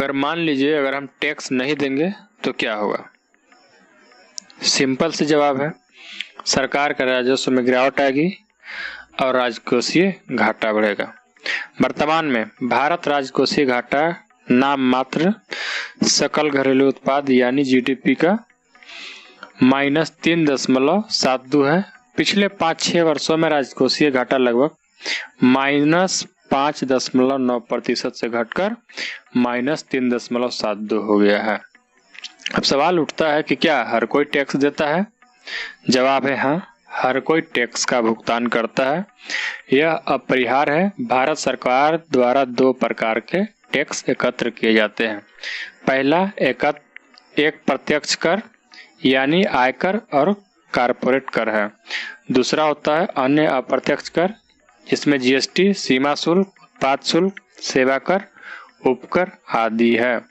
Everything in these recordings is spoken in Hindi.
अगर मान लीजिए अगर हम टैक्स नहीं देंगे तो क्या होगा? सिंपल सी जवाब है, सरकार का राजस्व में गिरावट आएगी और राजकोषीय घाटा बढ़ेगा। वर्तमान में भारत राजकोषीय घाटा नाम मात्र सकल घरेलू उत्पाद यानी जीडीपी का -3.72 है। पिछले 5-6 वर्षों में राजकोषीय घाटा लगभग -5.9% से घटकर -3.72 हो गया है। अब सवाल उठता है कि क्या हर कोई टैक्स देता है? जवाब है हाँ, हर कोई टैक्स का भुगतान करता है। यह अपरिहार्य है। भारत सरकार द्वारा 2 प्रकार के टैक्स एकत्र किए जाते हैं। पहला एक प्रत्यक्ष कर यानी आयकर और कारपोरेट कर है। दूसरा होता है अन्य अप्रत्यक्ष कर, जिसमें जीएसटी, सीमा शुल्क, उत्पाद शुल्क, सेवा कर, उपकर आदि है।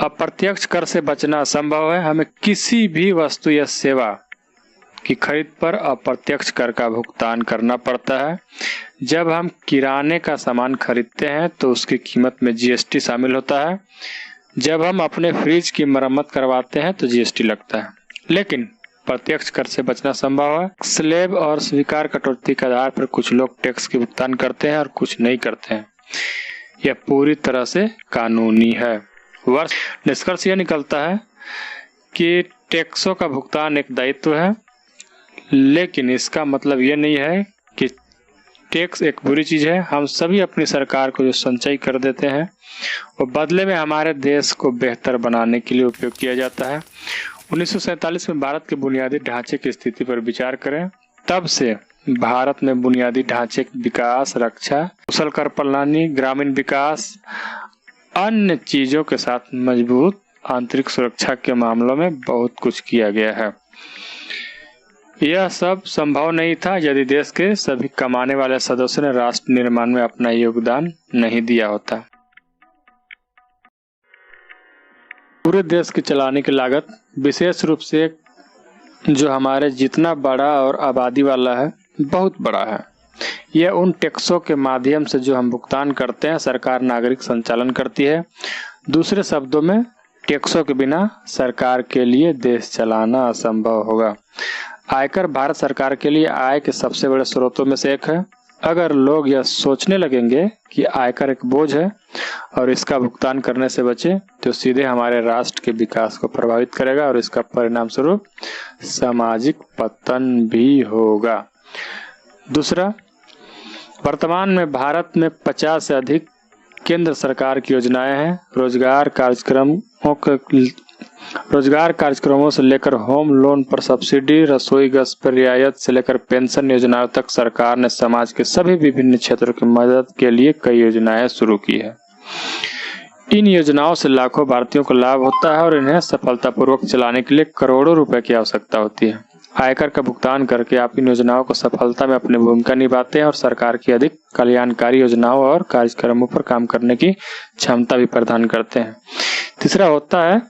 अप्रत्यक्ष कर से बचना असंभव है। हमें किसी भी वस्तु या सेवा की खरीद पर अप्रत्यक्ष कर का भुगतान करना पड़ता है। जब हम किराने का सामान खरीदते हैं तो उसकी कीमत में जीएसटी शामिल होता है। जब हम अपने फ्रिज की मरम्मत करवाते हैं तो जीएसटी लगता है। लेकिन प्रत्यक्ष कर से बचना संभव है। स्लैब और स्वीकार कटौती के आधार पर कुछ लोग टैक्स के भुगतान करते हैं और कुछ नहीं करते हैं। यह पूरी तरह से कानूनी है। निष्कर्ष यह निकलता है कि टैक्सों का भुगतान एक दायित्व है, लेकिन इसका मतलब यह नहीं है कि टैक्स एक बुरी चीज है। हम सभी अपनी सरकार को जो संचय कर देते हैं वो बदले में हमारे देश को बेहतर बनाने के लिए उपयोग किया जाता है। 1947 में भारत के बुनियादी ढांचे की स्थिति पर विचार करें। तब से भारत में बुनियादी ढांचे विकास, रक्षा, कुशल कर प्रणाली, ग्रामीण विकास, अन्य चीजों के साथ मजबूत आंतरिक सुरक्षा के मामलों में बहुत कुछ किया गया है। यह सब संभव नहीं था यदि देश के सभी कमाने वाले सदस्यों ने राष्ट्र निर्माण में अपना योगदान नहीं दिया होता। पूरे देश की चलाने की लागत विशेष रूप से जो हमारे जितना बड़ा और आबादी वाला है बहुत बड़ा है। यह उन टैक्सों के माध्यम से जो हम भुगतान करते हैं सरकार नागरिक संचालन करती है। दूसरे शब्दों में टैक्सों के बिना सरकार के लिए देश चलाना असंभव होगा। आयकर भारत सरकार के लिए आय के सबसे बड़े स्रोतों में से एक है। अगर लोग यह सोचने लगेंगे कि आयकर एक बोझ है और इसका भुगतान करने से बचे तो सीधे हमारे राष्ट्र के विकास को प्रभावित करेगा और इसका परिणाम स्वरूप सामाजिक पतन भी होगा। दूसरा, वर्तमान में भारत में 50 से अधिक केंद्र सरकार की योजनाएं हैं। रोजगार कार्यक्रमों से लेकर होम लोन पर सब्सिडी, रसोई गैस पर रियायत से लेकर पेंशन योजनाओं तक सरकार ने समाज के सभी विभिन्न क्षेत्रों की मदद के लिए कई योजनाएं शुरू की है। इन योजनाओं से लाखों भारतीयों को लाभ होता है और इन्हें सफलतापूर्वक चलाने के लिए करोड़ों रुपए की आवश्यकता होती है। आयकर का भुगतान करके आप इन योजनाओं को सफलता में अपनी भूमिका निभाते हैं और सरकार की अधिक कल्याणकारी योजनाओं और कार्यक्रमों पर काम करने की क्षमता भी प्रदान करते हैं। तीसरा होता है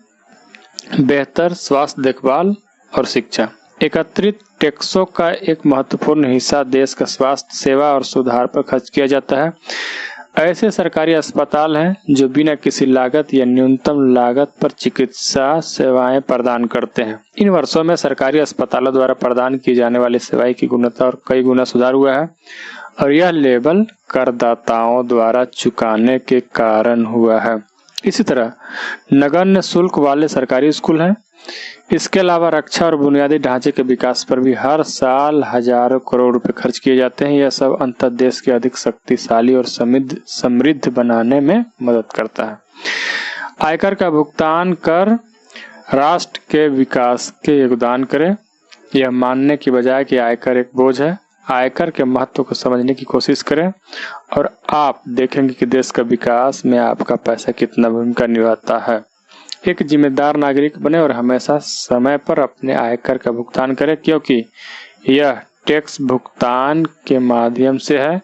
बेहतर स्वास्थ्य देखभाल और शिक्षा। एकत्रित टैक्सों का एक महत्वपूर्ण हिस्सा देश का स्वास्थ्य सेवा और सुधार पर खर्च किया जाता है। ऐसे सरकारी अस्पताल हैं जो बिना किसी लागत या न्यूनतम लागत पर चिकित्सा सेवाएं प्रदान करते हैं। इन वर्षों में सरकारी अस्पतालों द्वारा प्रदान की जाने वाली सेवाएं की गुणवत्ता और कई गुना सुधार हुआ है और यह लेवल करदाताओं द्वारा चुकाने के कारण हुआ है। इसी तरह नगण्य शुल्क वाले सरकारी स्कूल हैं। इसके अलावा रक्षा और बुनियादी ढांचे के विकास पर भी हर साल हजारों करोड़ रुपए खर्च किए जाते हैं। यह सब अंतर देश के अधिक शक्तिशाली और समृद्ध बनाने में मदद करता है। आयकर का भुगतान कर राष्ट्र के विकास के योगदान करें। यह मानने की बजाय कि आयकर एक बोझ है, आयकर के महत्व को समझने की कोशिश करें और आप देखेंगे कि देश का विकास में आपका पैसा कितना भूमिका निभाता है। एक जिम्मेदार नागरिक बने और हमेशा समय पर अपने आयकर का भुगतान करें, क्योंकि यह टैक्स भुगतान के माध्यम से है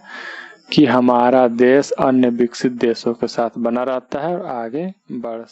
कि हमारा देश अन्य विकसित देशों के साथ बना रहता है और आगे बढ़